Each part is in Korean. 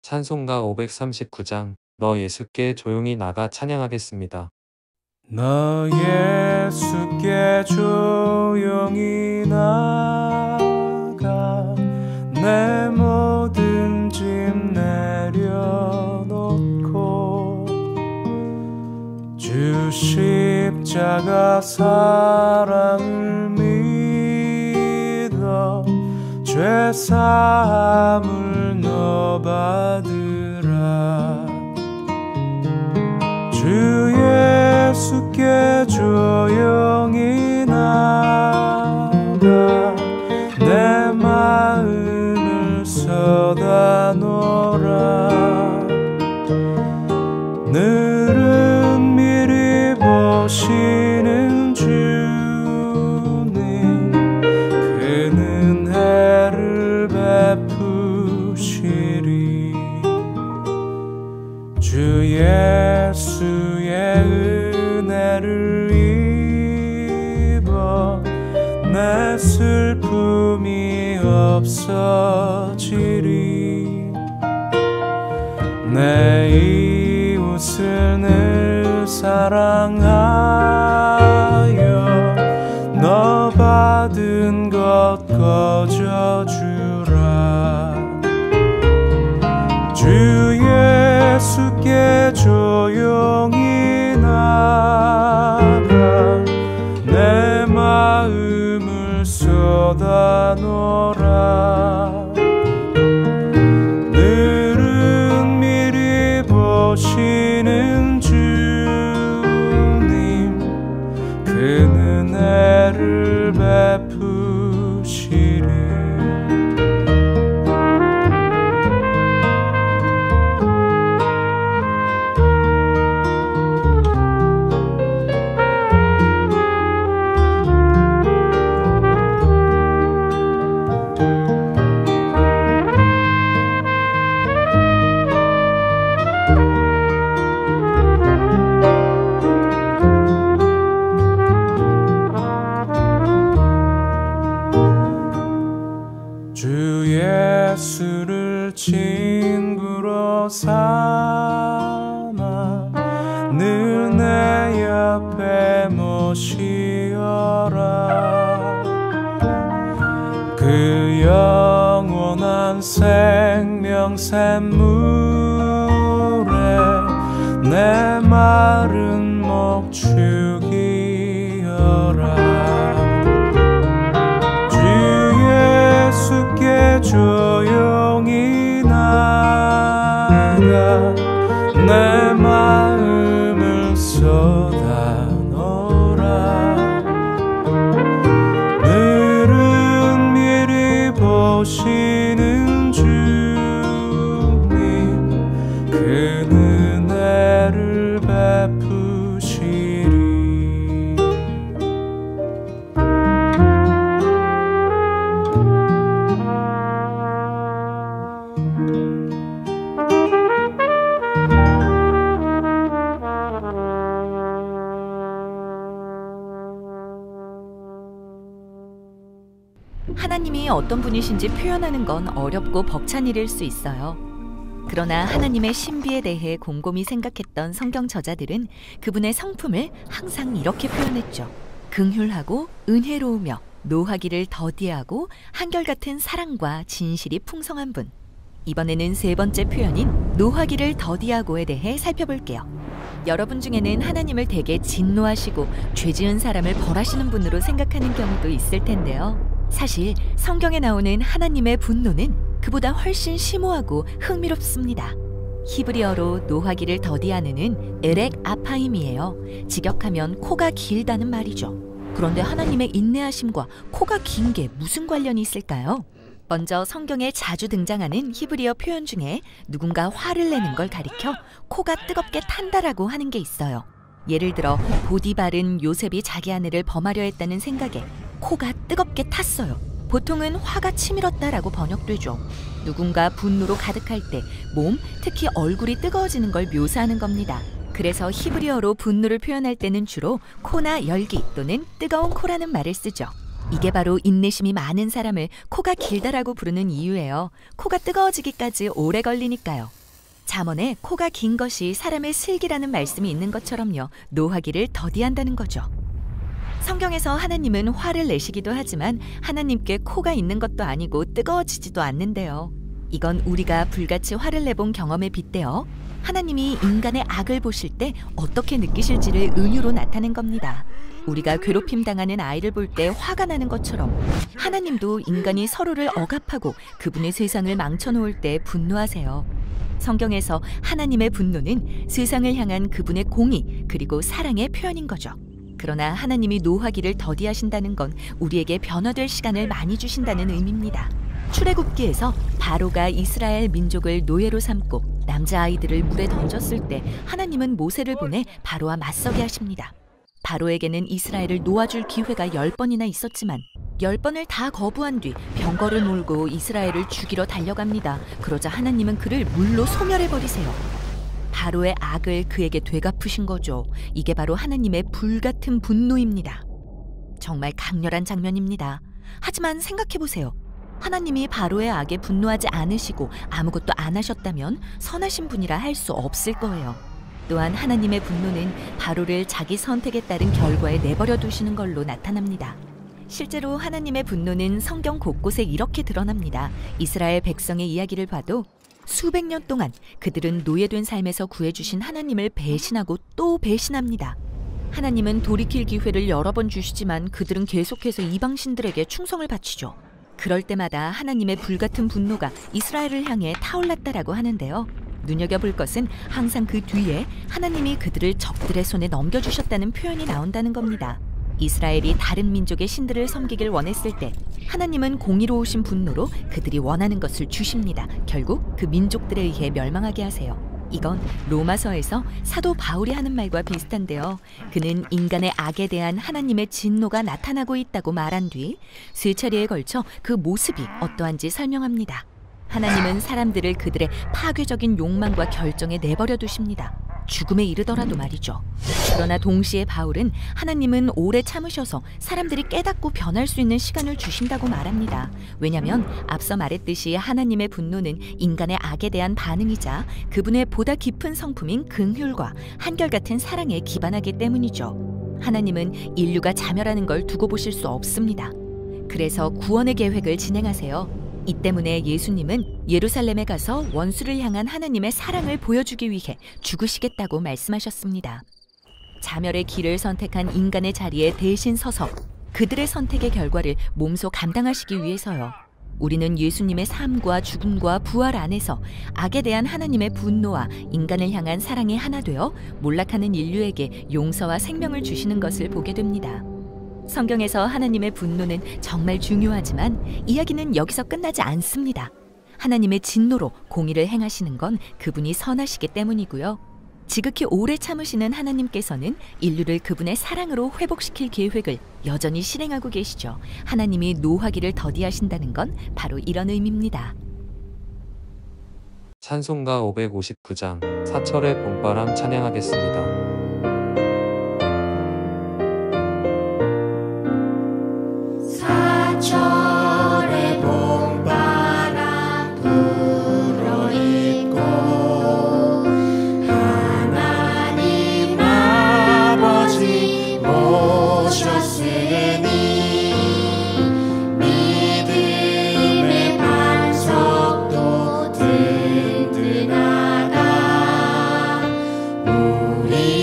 찬송가 539장 너 예수께 조용히 나가 찬양하겠습니다. 너 예수께 조용히 나가 내 모든 짐 내려놓고 주 십자가 사랑을 믿어 죄 사함을 너 받으라. 주 예수께 조용히 나가 내 마음을 쏟아놓으라. 늘은 미리 보시는 주님 그 은혜를 베푸시리. 주 예수의 은혜를 입어 내 슬픔이 없어지리. 내 이웃을 늘 사랑하여 너 받은 것 거저주라. 주 예수께 조용히 나가 내 마음을 쏟아놓으라. 늘은 미리 보시는 주님 그 은혜를 베푸시리. 주 예수를 친구로 삼아 늘 내 옆에 모시어라. 그 영원한 생명 샘물에 내 마른 목 죽이어라. 예수께 조용히 나가 내 마음을 쏟아놓으라. 늘은 미리 보시는 주님 그 은혜를 베푸시리. 하나님이 어떤 분이신지 표현하는 건 어렵고 벅찬 일일 수 있어요. 그러나 하나님의 신비에 대해 곰곰이 생각했던 성경 저자들은 그분의 성품을 항상 이렇게 표현했죠. 긍휼하고 은혜로우며 노하기를 더디하고 한결같은 사랑과 진실이 풍성한 분. 이번에는 세 번째 표현인 노하기를 더디하고에 대해 살펴볼게요. 여러분 중에는 하나님을 되게 진노하시고 죄 지은 사람을 벌하시는 분으로 생각하는 경우도 있을 텐데요. 사실 성경에 나오는 하나님의 분노는 그보다 훨씬 심오하고 흥미롭습니다. 히브리어로 노하기를 더디하는은 에렉 아파임이에요. 직역하면 코가 길다는 말이죠. 그런데 하나님의 인내하심과 코가 긴 게 무슨 관련이 있을까요? 먼저 성경에 자주 등장하는 히브리어 표현 중에 누군가 화를 내는 걸 가리켜 코가 뜨겁게 탄다라고 하는 게 있어요. 예를 들어 보디발은 요셉이 자기 아내를 범하려 했다는 생각에 코가 뜨겁게 탔어요. 보통은 화가 치밀었다라고 번역되죠. 누군가 분노로 가득할 때 몸, 특히 얼굴이 뜨거워지는 걸 묘사하는 겁니다. 그래서 히브리어로 분노를 표현할 때는 주로 코나 열기 또는 뜨거운 코라는 말을 쓰죠. 이게 바로 인내심이 많은 사람을 코가 길다라고 부르는 이유예요. 코가 뜨거워지기까지 오래 걸리니까요. 잠언에 코가 긴 것이 사람의 슬기라는 말씀이 있는 것처럼요. 노하기를 더디한다는 거죠. 성경에서 하나님은 화를 내시기도 하지만 하나님께 코가 있는 것도 아니고 뜨거워지지도 않는데요. 이건 우리가 불같이 화를 내본 경험에 빗대어 하나님이 인간의 악을 보실 때 어떻게 느끼실지를 은유로 나타낸 겁니다. 우리가 괴롭힘 당하는 아이를 볼 때 화가 나는 것처럼 하나님도 인간이 서로를 억압하고 그분의 세상을 망쳐놓을 때 분노하세요. 성경에서 하나님의 분노는 세상을 향한 그분의 공의 그리고 사랑의 표현인 거죠. 그러나 하나님이 노하기를 더디하신다는 건 우리에게 변화될 시간을 많이 주신다는 의미입니다. 출애굽기에서 바로가 이스라엘 민족을 노예로 삼고 남자아이들을 물에 던졌을 때 하나님은 모세를 보내 바로와 맞서게 하십니다. 바로에게는 이스라엘을 놓아줄 기회가 10번이나 있었지만 10번을 다 거부한 뒤 병거를 몰고 이스라엘을 죽이러 달려갑니다. 그러자 하나님은 그를 물로 소멸해버리세요. 바로의 악을 그에게 되갚으신 거죠. 이게 바로 하나님의 불같은 분노입니다. 정말 강렬한 장면입니다. 하지만 생각해보세요. 하나님이 바로의 악에 분노하지 않으시고 아무것도 안 하셨다면 선하신 분이라 할 수 없을 거예요. 또한 하나님의 분노는 바로를 자기 선택에 따른 결과에 내버려 두시는 걸로 나타납니다. 실제로 하나님의 분노는 성경 곳곳에 이렇게 드러납니다. 이스라엘 백성의 이야기를 봐도 수백 년 동안 그들은 노예된 삶에서 구해주신 하나님을 배신하고 또 배신합니다. 하나님은 돌이킬 기회를 여러 번 주시지만 그들은 계속해서 이방신들에게 충성을 바치죠. 그럴 때마다 하나님의 불같은 분노가 이스라엘을 향해 타올랐다라고 하는데요. 눈여겨볼 것은 항상 그 뒤에 하나님이 그들을 적들의 손에 넘겨주셨다는 표현이 나온다는 겁니다. 이스라엘이 다른 민족의 신들을 섬기길 원했을 때 하나님은 공의로우신 분노로 그들이 원하는 것을 주십니다. 결국 그 민족들에 의해 멸망하게 하세요. 이건 로마서에서 사도 바울이 하는 말과 비슷한데요. 그는 인간의 악에 대한 하나님의 진노가 나타나고 있다고 말한 뒤 세 차례에 걸쳐 그 모습이 어떠한지 설명합니다. 하나님은 사람들을 그들의 파괴적인 욕망과 결정에 내버려 두십니다. 죽음에 이르더라도 말이죠. 그러나 동시에 바울은 하나님은 오래 참으셔서 사람들이 깨닫고 변할 수 있는 시간을 주신다고 말합니다. 왜냐하면 앞서 말했듯이 하나님의 분노는 인간의 악에 대한 반응이자 그분의 보다 깊은 성품인 긍휼과 한결같은 사랑에 기반하기 때문이죠. 하나님은 인류가 자멸하는 걸 두고 보실 수 없습니다. 그래서 구원의 계획을 진행하세요. 이 때문에 예수님은 예루살렘에 가서 원수를 향한 하나님의 사랑을 보여주기 위해 죽으시겠다고 말씀하셨습니다. 자멸의 길을 선택한 인간의 자리에 대신 서서 그들의 선택의 결과를 몸소 감당하시기 위해서요. 우리는 예수님의 삶과 죽음과 부활 안에서 악에 대한 하나님의 분노와 인간을 향한 사랑이 하나 되어 몰락하는 인류에게 용서와 생명을 주시는 것을 보게 됩니다. 성경에서 하나님의 분노는 정말 중요하지만 이야기는 여기서 끝나지 않습니다. 하나님의 진노로 공의를 행하시는 건 그분이 선하시기 때문이고요. 지극히 오래 참으시는 하나님께서는 인류를 그분의 사랑으로 회복시킬 계획을 여전히 실행하고 계시죠. 하나님이 노하기를 더디하신다는 건 바로 이런 의미입니다. 찬송가 559장 사철의 봄바람 찬양하겠습니다. 사철의 봄바람 불어있고 하나님 아버지 모셨으니 믿음의 반석도 든든하다. 우리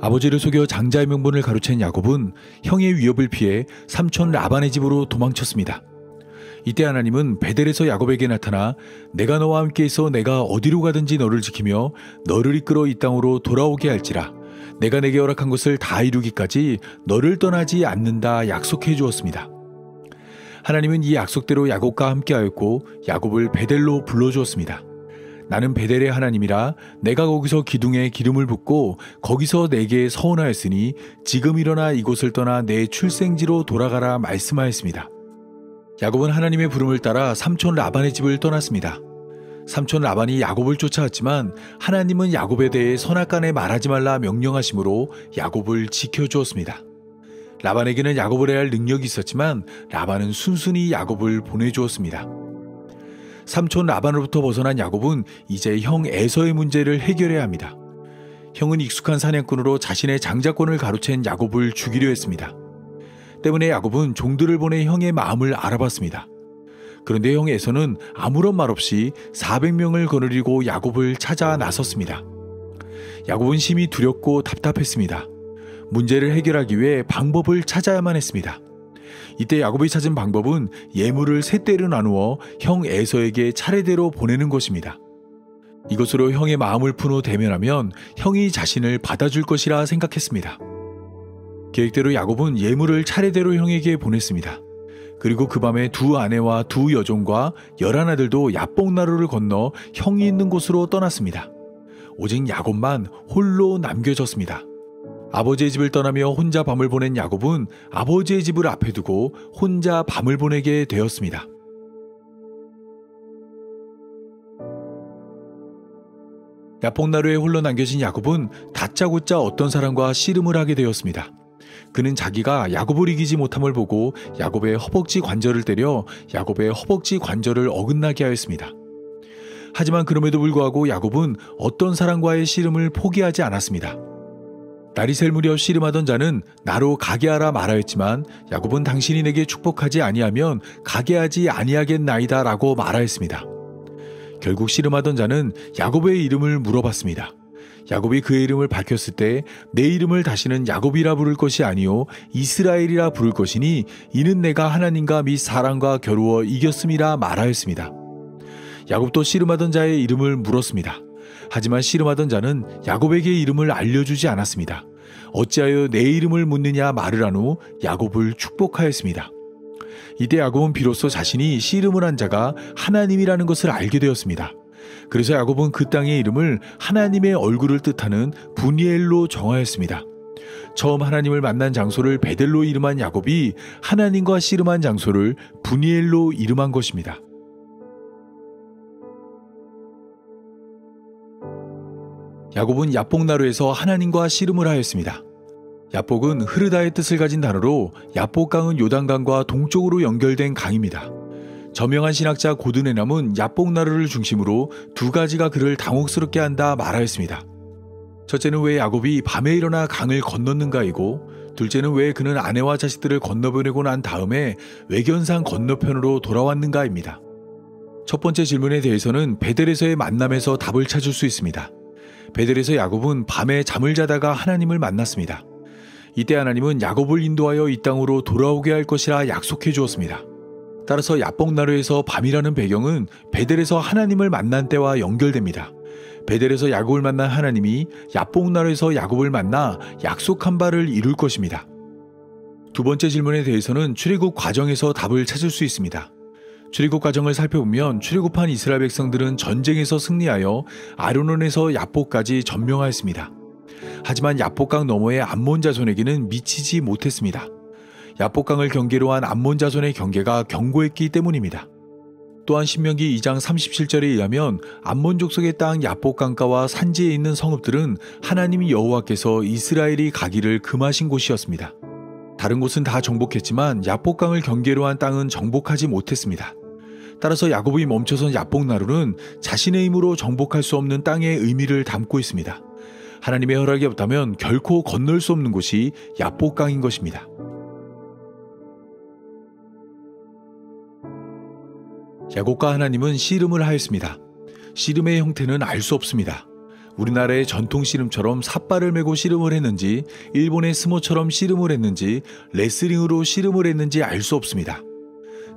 아버지를 속여 장자의 명분을 가로챈 야곱은 형의 위협을 피해 삼촌 라반의 집으로 도망쳤습니다. 이때 하나님은 베델에서 야곱에게 나타나 내가 너와 함께 있어 내가 어디로 가든지 너를 지키며 너를 이끌어 이 땅으로 돌아오게 할지라 내가 내게 허락한 것을 다 이루기까지 너를 떠나지 않는다 약속해 주었습니다. 하나님은 이 약속대로 야곱과 함께하였고 야곱을 베델로 불러주었습니다. 나는 베델의 하나님이라 내가 거기서 기둥에 기름을 붓고 거기서 내게 서원하였으니 지금 일어나 이곳을 떠나 내 출생지로 돌아가라 말씀하였습니다. 야곱은 하나님의 부름을 따라 삼촌 라반의 집을 떠났습니다. 삼촌 라반이 야곱을 쫓아왔지만 하나님은 야곱에 대해 선악간에 말하지 말라 명령하심으로 야곱을 지켜주었습니다. 라반에게는 야곱을 해야 할 능력이 있었지만 라반은 순순히 야곱을 보내주었습니다. 삼촌 라반으로부터 벗어난 야곱은 이제 형 에서의 문제를 해결해야 합니다. 형은 익숙한 사냥꾼으로 자신의 장자권을 가로챈 야곱을 죽이려 했습니다. 때문에 야곱은 종들을 보내 형의 마음을 알아봤습니다. 그런데 형 에서는 아무런 말 없이 400명을 거느리고 야곱을 찾아 나섰습니다. 야곱은 심히 두렵고 답답했습니다. 문제를 해결하기 위해 방법을 찾아야만 했습니다. 이때 야곱이 찾은 방법은 예물을 3대로 나누어 형 에서에게 차례대로 보내는 것입니다. 이것으로 형의 마음을 푼 후 대면하면 형이 자신을 받아줄 것이라 생각했습니다. 계획대로 야곱은 예물을 차례대로 형에게 보냈습니다. 그리고 그 밤에 2 아내와 2 여종과 11아들도 야복나루를 건너 형이 있는 곳으로 떠났습니다. 오직 야곱만 홀로 남겨졌습니다. 아버지의 집을 떠나며 혼자 밤을 보낸 야곱은 아버지의 집을 앞에 두고 혼자 밤을 보내게 되었습니다. 야복나루에 홀로 남겨진 야곱은 다짜고짜 어떤 사람과 씨름을 하게 되었습니다. 그는 자기가 야곱을 이기지 못함을 보고 야곱의 허벅지 관절을 때려 야곱의 허벅지 관절을 어긋나게 하였습니다. 하지만 그럼에도 불구하고 야곱은 어떤 사람과의 씨름을 포기하지 않았습니다. 날이 셀 무렵 씨름하던 자는 나로 가게 하라 말하였지만 야곱은 당신이 내게 축복하지 아니하면 가게 하지 아니하겠나이다 라고 말하였습니다. 결국 씨름하던 자는 야곱의 이름을 물어봤습니다. 야곱이 그의 이름을 밝혔을 때 내 이름을 다시는 야곱이라 부를 것이 아니요 이스라엘이라 부를 것이니 이는 내가 하나님과 및 사람과 겨루어 이겼음이라 말하였습니다. 야곱도 씨름하던 자의 이름을 물었습니다. 하지만 씨름하던 자는 야곱에게 이름을 알려주지 않았습니다. 어찌하여 내 이름을 묻느냐 말을 한 후 야곱을 축복하였습니다. 이때 야곱은 비로소 자신이 씨름을 한 자가 하나님이라는 것을 알게 되었습니다. 그래서 야곱은 그 땅의 이름을 하나님의 얼굴을 뜻하는 분이엘로 정하였습니다. 처음 하나님을 만난 장소를 베델로 이름한 야곱이 하나님과 씨름한 장소를 분이엘로 이름한 것입니다. 야곱은 야복나루에서 하나님과 씨름을 하였습니다. 야복은 흐르다의 뜻을 가진 단어로 야복강은 요단강과 동쪽으로 연결된 강입니다. 저명한 신학자 고드네남은 야복나루를 중심으로 2가지가 그를 당혹스럽게 한다 말하였습니다. 첫째는 왜 야곱이 밤에 일어나 강을 건넜는가이고 둘째는 왜 그는 아내와 자식들을 건너보내고 난 다음에 외견산 건너편으로 돌아왔는가입니다. 첫 번째 질문에 대해서는 베델에서의 만남에서 답을 찾을 수 있습니다. 베델에서 야곱은 밤에 잠을 자다가 하나님을 만났습니다. 이때 하나님은 야곱을 인도하여 이 땅으로 돌아오게 할 것이라 약속해 주었습니다. 따라서 야복나루에서 밤이라는 배경은 베델에서 하나님을 만난 때와 연결됩니다. 베델에서 야곱을 만난 하나님이 야복나루에서 야곱을 만나 약속한 바를 이룰 것입니다. 두 번째 질문에 대해서는 출애굽 과정에서 답을 찾을 수 있습니다. 출애굽 과정을 살펴보면 출애굽한 이스라엘 백성들은 전쟁에서 승리하여 아르논에서 야복까지 점령하였습니다. 하지만 야복강 너머의 암몬 자손에게는 미치지 못했습니다. 야복강을 경계로 한 암몬 자손의 경계가 견고했기 때문입니다. 또한 신명기 2장 37절에 의하면 암몬 족속의 땅 야복강가와 산지에 있는 성읍들은 하나님 여호와께서 이스라엘이 가기를 금하신 곳이었습니다. 다른 곳은 다 정복했지만 야복강을 경계로 한 땅은 정복하지 못했습니다. 따라서 야곱이 멈춰선 야복나루는 자신의 힘으로 정복할 수 없는 땅의 의미를 담고 있습니다. 하나님의 허락이 없다면 결코 건널 수 없는 곳이 야복강인 것입니다. 야곱과 하나님은 씨름을 하였습니다. 씨름의 형태는 알 수 없습니다. 우리나라의 전통 씨름처럼 삿발을 메고 씨름을 했는지, 일본의 스모처럼 씨름을 했는지, 레슬링으로 씨름을 했는지 알 수 없습니다.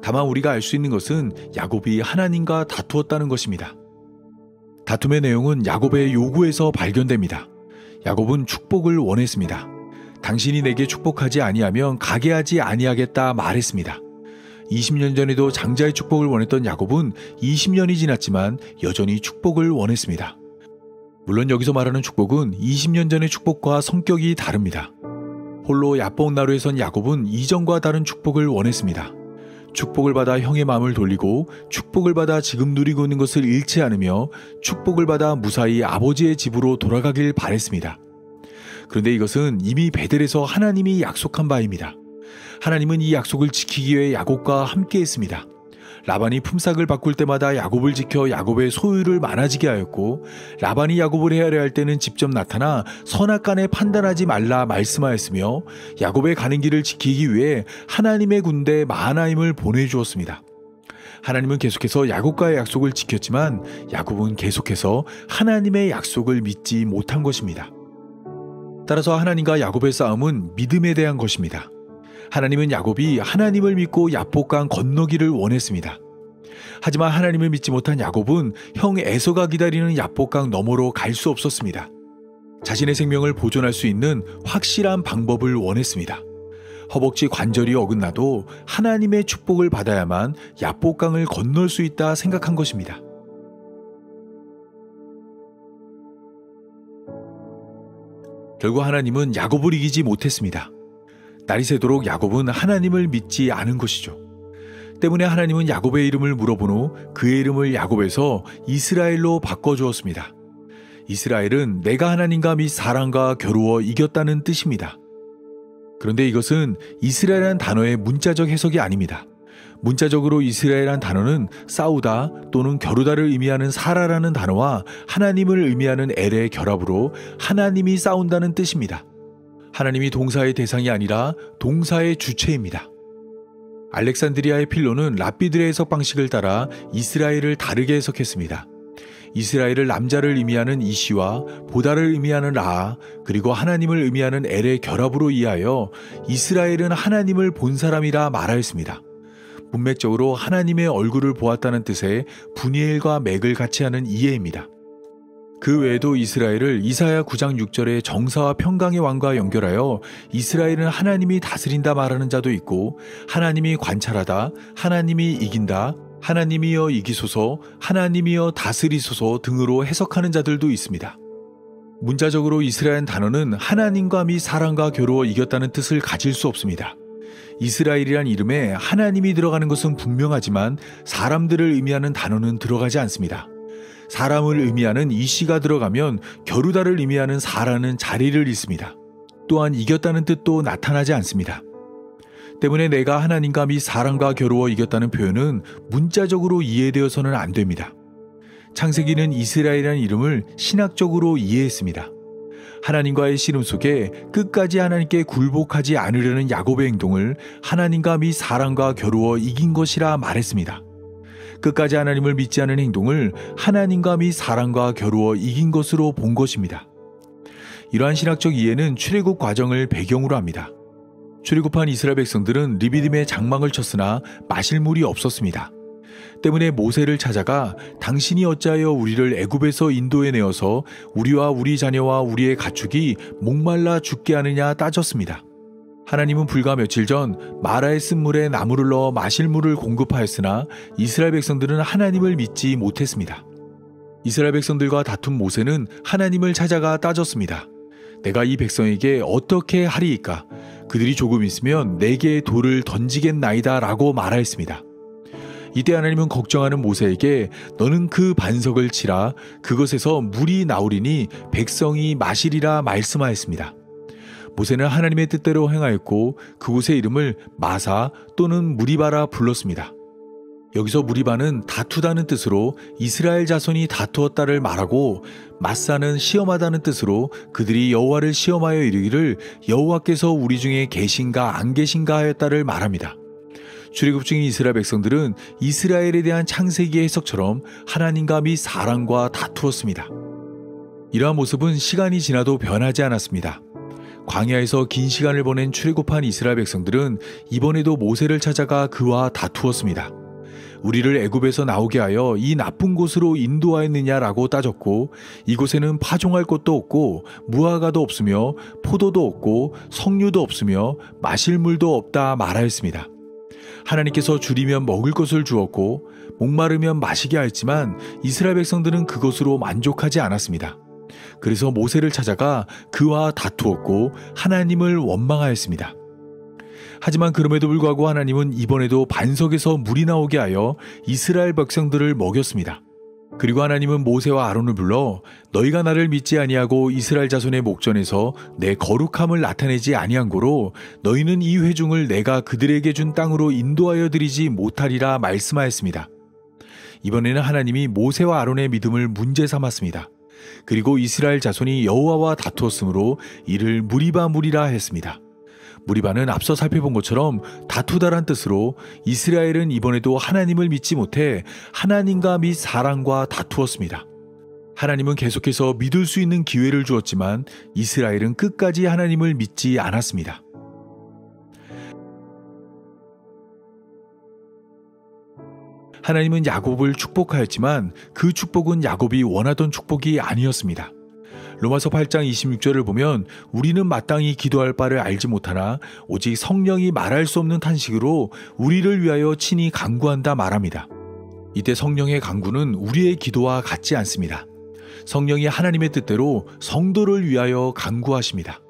다만 우리가 알 수 있는 것은 야곱이 하나님과 다투었다는 것입니다. 다툼의 내용은 야곱의 요구에서 발견됩니다. 야곱은 축복을 원했습니다. 당신이 내게 축복하지 아니하면 가게 하지 아니하겠다 말했습니다. 20년 전에도 장자의 축복을 원했던 야곱은 20년이 지났지만 여전히 축복을 원했습니다. 물론 여기서 말하는 축복은 20년 전의 축복과 성격이 다릅니다. 홀로 야복 나루에 선 야곱은 이전과 다른 축복을 원했습니다. 축복을 받아 형의 마음을 돌리고 축복을 받아 지금 누리고 있는 것을 잃지 않으며 축복을 받아 무사히 아버지의 집으로 돌아가길 바랬습니다. 그런데 이것은 이미 베델에서 하나님이 약속한 바입니다. 하나님은 이 약속을 지키기 위해 야곱과 함께 했습니다. 라반이 품삯을 바꿀 때마다 야곱을 지켜 야곱의 소유를 많아지게 하였고, 라반이 야곱을 헤아려 할 때는 직접 나타나 선악간에 판단하지 말라 말씀하였으며, 야곱의 가는 길을 지키기 위해 하나님의 군대 마하나임을 보내주었습니다. 하나님은 계속해서 야곱과의 약속을 지켰지만 야곱은 계속해서 하나님의 약속을 믿지 못한 것입니다. 따라서 하나님과 야곱의 싸움은 믿음에 대한 것입니다. 하나님은 야곱이 하나님을 믿고 야복강 건너기를 원했습니다. 하지만 하나님을 믿지 못한 야곱은 형 에서가 기다리는 야복강 너머로 갈 수 없었습니다. 자신의 생명을 보존할 수 있는 확실한 방법을 원했습니다. 허벅지 관절이 어긋나도 하나님의 축복을 받아야만 야복강을 건널 수 있다 생각한 것입니다. 결국 하나님은 야곱을 이기지 못했습니다. 날이 새도록 야곱은 하나님을 믿지 않은 것이죠. 때문에 하나님은 야곱의 이름을 물어본 후 그의 이름을 야곱에서 이스라엘로 바꿔주었습니다. 이스라엘은 내가 하나님과 및 사람과 겨루어 이겼다는 뜻입니다. 그런데 이것은 이스라엘이라는 단어의 문자적 해석이 아닙니다. 문자적으로 이스라엘이라는 단어는 싸우다 또는 겨루다를 의미하는 사라라는 단어와 하나님을 의미하는 엘의 결합으로 하나님이 싸운다는 뜻입니다. 하나님이 동사의 대상이 아니라 동사의 주체입니다. 알렉산드리아의 필로는 랍비들의 해석 방식을 따라 이스라엘을 다르게 해석했습니다. 이스라엘을 남자를 의미하는 이시와 보다를 의미하는 라, 그리고 하나님을 의미하는 엘의 결합으로 이해하여 이스라엘은 하나님을 본 사람이라 말하였습니다. 문맥적으로 하나님의 얼굴을 보았다는 뜻의 분이엘과 맥을 같이 하는 이해입니다. 그 외에도 이스라엘을 이사야 9장 6절의 정사와 평강의 왕과 연결하여 이스라엘은 하나님이 다스린다 말하는 자도 있고, 하나님이 관찰하다, 하나님이 이긴다, 하나님이여 이기소서, 하나님이여 다스리소서 등으로 해석하는 자들도 있습니다. 문자적으로 이스라엘 단어는 하나님과 및 사람과 겨루어 이겼다는 뜻을 가질 수 없습니다. 이스라엘이란 이름에 하나님이 들어가는 것은 분명하지만 사람들을 의미하는 단어는 들어가지 않습니다. 사람을 의미하는 이시가 들어가면 겨루다를 의미하는 사라는 자리를 잃습니다. 또한 이겼다는 뜻도 나타나지 않습니다. 때문에 내가 하나님과 및 사람과 겨루어 이겼다는 표현은 문자적으로 이해되어서는 안 됩니다. 창세기는 이스라엘이라는 이름을 신학적으로 이해했습니다. 하나님과의 씨름 속에 끝까지 하나님께 굴복하지 않으려는 야곱의 행동을 하나님과 및 사람과 겨루어 이긴 것이라 말했습니다. 끝까지 하나님을 믿지 않은 행동을 하나님과 및 사람과 겨루어 이긴 것으로 본 것입니다. 이러한 신학적 이해는 출애굽 과정을 배경으로 합니다. 출애굽한 이스라엘 백성들은 리비딤에 장막을 쳤으나 마실 물이 없었습니다. 때문에 모세를 찾아가 당신이 어찌하여 우리를 애굽에서 인도해 내어서 우리와 우리 자녀와 우리의 가축이 목말라 죽게 하느냐 따졌습니다. 하나님은 불과 며칠 전 마라의 쓴물에 나무를 넣어 마실 물을 공급하였으나 이스라엘 백성들은 하나님을 믿지 못했습니다. 이스라엘 백성들과 다툰 모세는 하나님을 찾아가 따졌습니다. 내가 이 백성에게 어떻게 하리이까? 그들이 조금 있으면 내게 돌을 던지겠나이다 라고 말하였습니다. 이때 하나님은 걱정하는 모세에게 너는 그 반석을 치라, 그것에서 물이 나오리니 백성이 마시리라 말씀하였습니다. 모세는 하나님의 뜻대로 행하였고 그곳의 이름을 마사 또는 무리바라 불렀습니다. 여기서 무리바는 다투다는 뜻으로 이스라엘 자손이 다투었다를 말하고, 마사는 시험하다는 뜻으로 그들이 여호와를 시험하여 이르기를 여호와께서 우리 중에 계신가 안 계신가 하였다를 말합니다. 출애굽 중인 이스라엘 백성들은 이스라엘에 대한 창세기의 해석처럼 하나님과 및 사람과 다투었습니다. 이러한 모습은 시간이 지나도 변하지 않았습니다. 광야에서 긴 시간을 보낸 출애굽한 이스라엘 백성들은 이번에도 모세를 찾아가 그와 다투었습니다. 우리를 애굽에서 나오게 하여 이 나쁜 곳으로 인도하였느냐라고 따졌고, 이곳에는 파종할 곳도 없고 무화과도 없으며 포도도 없고 석류도 없으며 마실 물도 없다 말하였습니다. 하나님께서 줄이면 먹을 것을 주었고 목마르면 마시게 하였지만 이스라엘 백성들은 그것으로 만족하지 않았습니다. 그래서 모세를 찾아가 그와 다투었고 하나님을 원망하였습니다. 하지만 그럼에도 불구하고 하나님은 이번에도 반석에서 물이 나오게 하여 이스라엘 백성들을 먹였습니다. 그리고 하나님은 모세와 아론을 불러 너희가 나를 믿지 아니하고 이스라엘 자손의 목전에서 내 거룩함을 나타내지 아니한 고로 너희는 이 회중을 내가 그들에게 준 땅으로 인도하여 드리지 못하리라 말씀하였습니다. 이번에는 하나님이 모세와 아론의 믿음을 문제 삼았습니다. 그리고 이스라엘 자손이 여호와와 다투었으므로 이를 무리바 무리라 했습니다. 무리바는 앞서 살펴본 것처럼 다투다란 뜻으로 이스라엘은 이번에도 하나님을 믿지 못해 하나님과 및 사람과 다투었습니다. 하나님은 계속해서 믿을 수 있는 기회를 주었지만 이스라엘은 끝까지 하나님을 믿지 않았습니다. 하나님은 야곱을 축복하였지만 그 축복은 야곱이 원하던 축복이 아니었습니다. 로마서 8장 26절을 보면 우리는 마땅히 기도할 바를 알지 못하나 오직 성령이 말할 수 없는 탄식으로 우리를 위하여 친히 간구한다 말합니다. 이때 성령의 간구는 우리의 기도와 같지 않습니다. 성령이 하나님의 뜻대로 성도를 위하여 간구하십니다.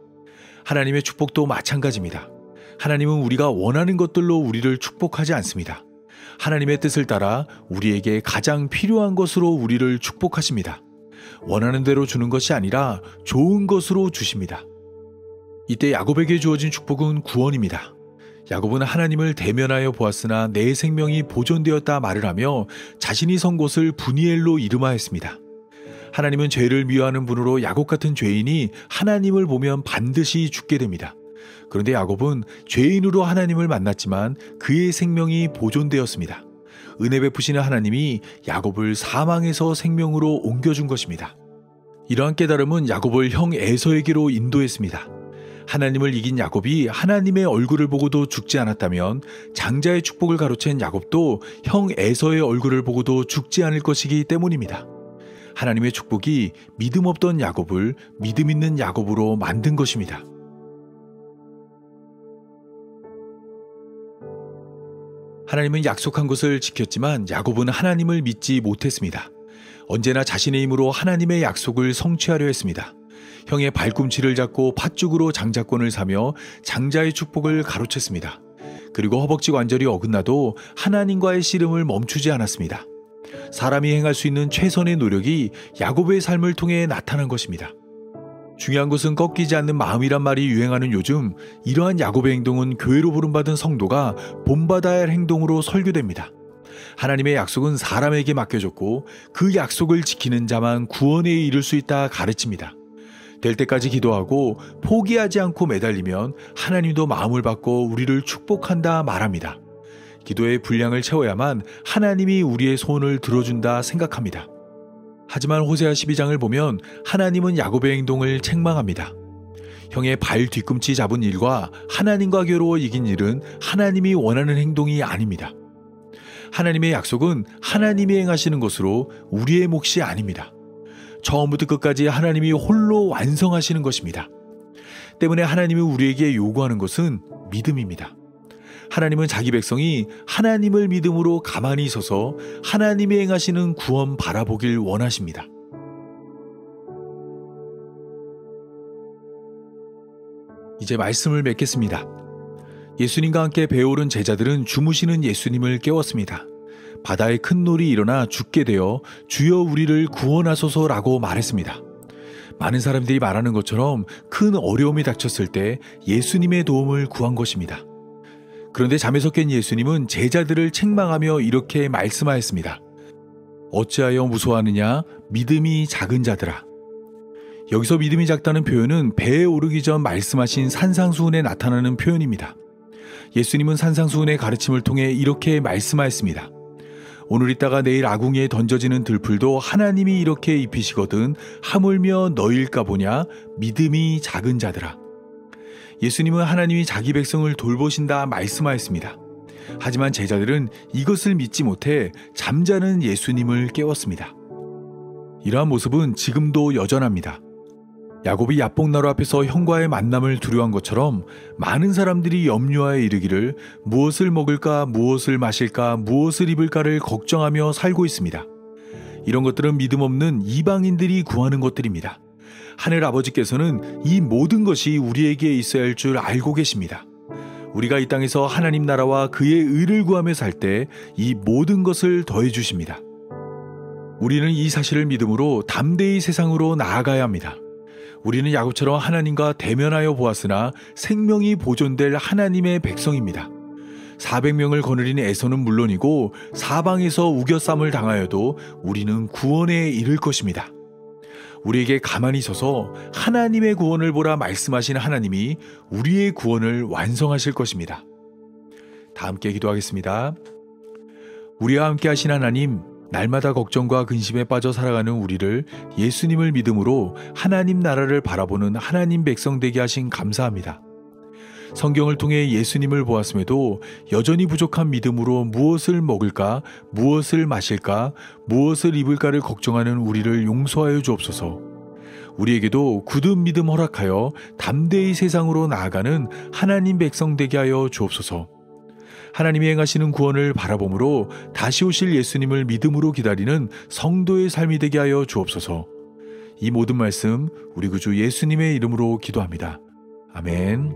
하나님의 축복도 마찬가지입니다. 하나님은 우리가 원하는 것들로 우리를 축복하지 않습니다. 하나님의 뜻을 따라 우리에게 가장 필요한 것으로 우리를 축복하십니다. 원하는 대로 주는 것이 아니라 좋은 것으로 주십니다. 이때 야곱에게 주어진 축복은 구원입니다. 야곱은 하나님을 대면하여 보았으나 내 생명이 보존되었다 말을 하며 자신이 선 곳을 브니엘로 이름하였습니다. 하나님은 죄를 미워하는 분으로 야곱 같은 죄인이 하나님을 보면 반드시 죽게 됩니다. 그런데 야곱은 죄인으로 하나님을 만났지만 그의 생명이 보존되었습니다. 은혜 베푸시는 하나님이 야곱을 사망에서 생명으로 옮겨준 것입니다. 이러한 깨달음은 야곱을 형 에서에게로 인도했습니다. 하나님을 이긴 야곱이 하나님의 얼굴을 보고도 죽지 않았다면 장자의 축복을 가로챈 야곱도 형 에서의 얼굴을 보고도 죽지 않을 것이기 때문입니다. 하나님의 축복이 믿음 없던 야곱을 믿음 있는 야곱으로 만든 것입니다. 하나님은 약속한 것을 지켰지만 야곱은 하나님을 믿지 못했습니다. 언제나 자신의 힘으로 하나님의 약속을 성취하려 했습니다. 형의 발꿈치를 잡고 팥죽으로 장자권을 사며 장자의 축복을 가로챘습니다. 그리고 허벅지 관절이 어긋나도 하나님과의 씨름을 멈추지 않았습니다. 사람이 행할 수 있는 최선의 노력이 야곱의 삶을 통해 나타난 것입니다. 중요한 것은 꺾이지 않는 마음이란 말이 유행하는 요즘 이러한 야곱의 행동은 교회로 부름받은 성도가 본받아야 할 행동으로 설교됩니다. 하나님의 약속은 사람에게 맡겨졌고 그 약속을 지키는 자만 구원에 이를 수 있다 가르칩니다. 될 때까지 기도하고 포기하지 않고 매달리면 하나님도 마음을 받고 우리를 축복한다 말합니다. 기도의 분량을 채워야만 하나님이 우리의 소원을 들어준다 생각합니다. 하지만 호세아 12장을 보면 하나님은 야곱의 행동을 책망합니다. 형의 발 뒤꿈치 잡은 일과 하나님과 겨루어 이긴 일은 하나님이 원하는 행동이 아닙니다. 하나님의 약속은 하나님이 행하시는 것으로 우리의 몫이 아닙니다. 처음부터 끝까지 하나님이 홀로 완성하시는 것입니다. 때문에 하나님이 우리에게 요구하는 것은 믿음입니다. 하나님은 자기 백성이 하나님을 믿음으로 가만히 서서 하나님이 행하시는 구원 바라보길 원하십니다. 이제 말씀을 맺겠습니다. 예수님과 함께 배오른 제자들은 주무시는 예수님을 깨웠습니다. 바다에 큰 놀이 일어나 죽게 되어 주여 우리를 구원하소서라고 말했습니다. 많은 사람들이 말하는 것처럼 큰 어려움이 닥쳤을 때 예수님의 도움을 구한 것입니다. 그런데 잠에서 깬 예수님은 제자들을 책망하며 이렇게 말씀하였습니다. 어찌하여 무서워하느냐? 믿음이 작은 자들아. 여기서 믿음이 작다는 표현은 배에 오르기 전 말씀하신 산상수훈에 나타나는 표현입니다. 예수님은 산상수훈의 가르침을 통해 이렇게 말씀하였습니다. 오늘 있다가 내일 아궁이에 던져지는 들풀도 하나님이 이렇게 입히시거든 하물며 너일까 보냐 믿음이 작은 자들아. 예수님은 하나님이 자기 백성을 돌보신다 말씀하였습니다. 하지만 제자들은 이것을 믿지 못해 잠자는 예수님을 깨웠습니다. 이러한 모습은 지금도 여전합니다. 야곱이 야복나루 앞에서 형과의 만남을 두려워한 것처럼 많은 사람들이 염려하여 이르기를 무엇을 먹을까, 무엇을 마실까, 무엇을 입을까를 걱정하며 살고 있습니다. 이런 것들은 믿음 없는 이방인들이 구하는 것들입니다. 하늘 아버지께서는 이 모든 것이 우리에게 있어야 할 줄 알고 계십니다. 우리가 이 땅에서 하나님 나라와 그의 의를 구하며 살 때 이 모든 것을 더해 주십니다. 우리는 이 사실을 믿음으로 담대히 세상으로 나아가야 합니다. 우리는 야곱처럼 하나님과 대면하여 보았으나 생명이 보존될 하나님의 백성입니다. 400명을 거느린 에서는 물론이고 사방에서 우겨쌈을 당하여도 우리는 구원에 이를 것입니다. 우리에게 가만히 서서 하나님의 구원을 보라 말씀하신 하나님이 우리의 구원을 완성하실 것입니다. 다 함께 기도하겠습니다. 우리와 함께 하신 하나님, 날마다 걱정과 근심에 빠져 살아가는 우리를 예수님을 믿음으로 하나님 나라를 바라보는 하나님 백성 되게 하신 감사합니다. 성경을 통해 예수님을 보았음에도 여전히 부족한 믿음으로 무엇을 먹을까, 무엇을 마실까, 무엇을 입을까를 걱정하는 우리를 용서하여 주옵소서. 우리에게도 굳은 믿음 허락하여 담대히 세상으로 나아가는 하나님 백성 되게 하여 주옵소서. 하나님이 행하시는 구원을 바라봄으로 다시 오실 예수님을 믿음으로 기다리는 성도의 삶이 되게 하여 주옵소서. 이 모든 말씀 우리 구주 예수님의 이름으로 기도합니다. 아멘.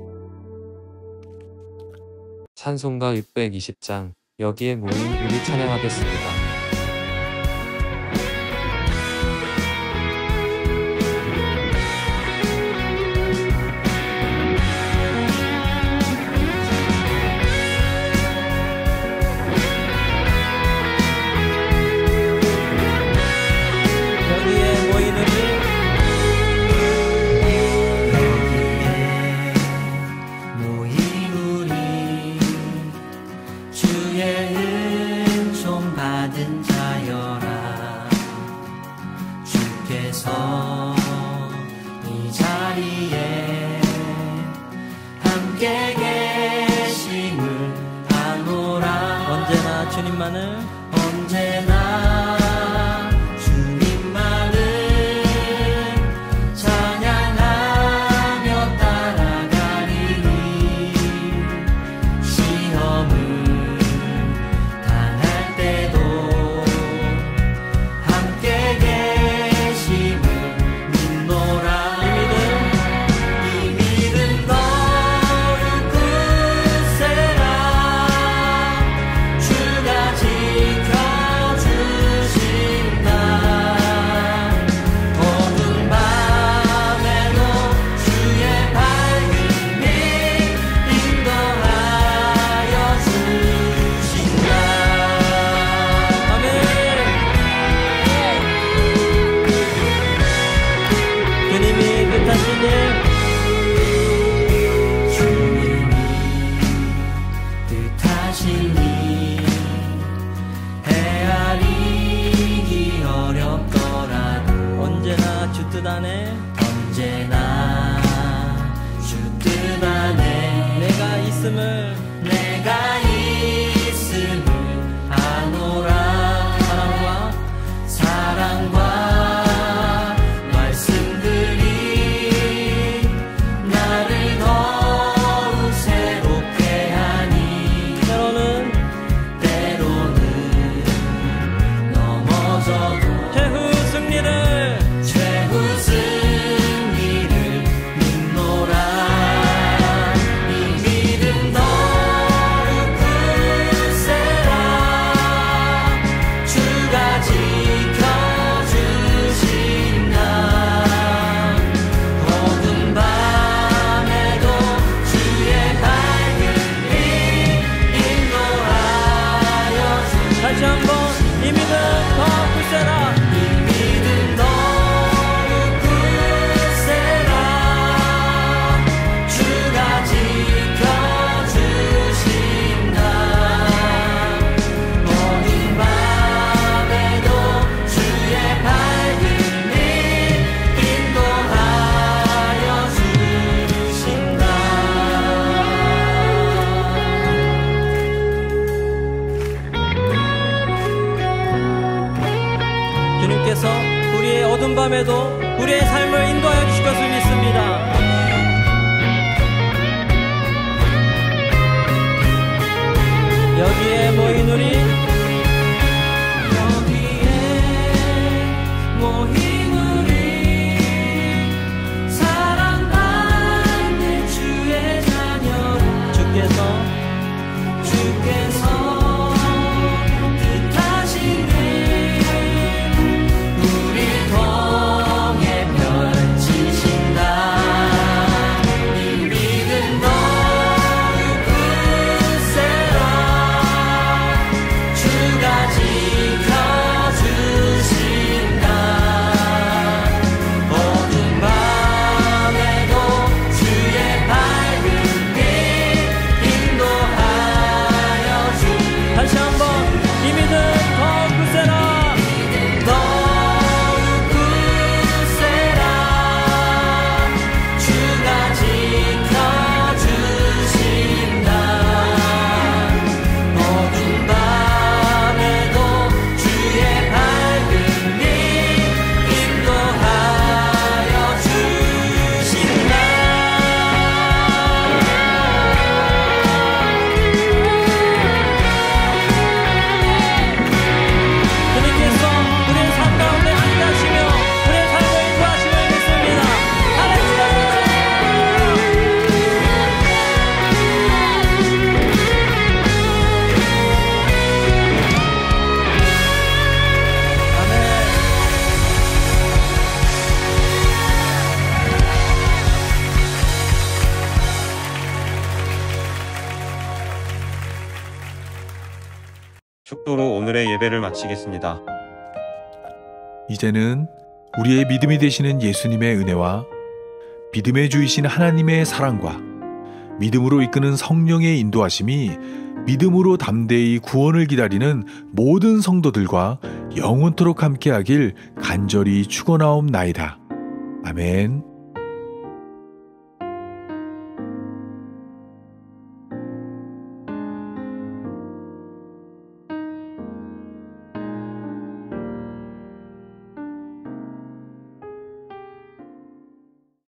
찬송가 620장 여기에 모인 우리 찬양하겠습니다. 최후 승리를 주님께서 우리의 어두운 밤에도 우리의 삶을 인도하여 주실 것을 믿습니다. 여기에 모인 우리 사랑받는 주의 자녀라. 주께서 뜻하시네. 우리 통해 펼치신다. 이 믿음 더욱 굳세라. 주가 지켜주신다. 어두운 밤에도 주의 밝은 빛 인도하여 주. 다시 한번 이 믿음 더욱 굳세라. 더욱 굳세라. 주가 지켜주신다. 어두운 밤에도 주의 밝은 빛 인도하여 주신다. 주님께서 우리의 삶 가운데 함께하시며 우리의 삶을 인도하심을 믿습니다. 할렐루야. 아멘. 축도로 오늘의 예배를 마치겠습니다. 이제는 우리의 믿음이 되시는 예수님의 은혜와 믿음의 주이신 하나님의 사랑과 믿음으로 이끄는 성령의 인도하심이 믿음으로 담대히 구원을 기다리는 모든 성도들과 영원토록 함께하길 간절히 축원하옵나이다. 아멘.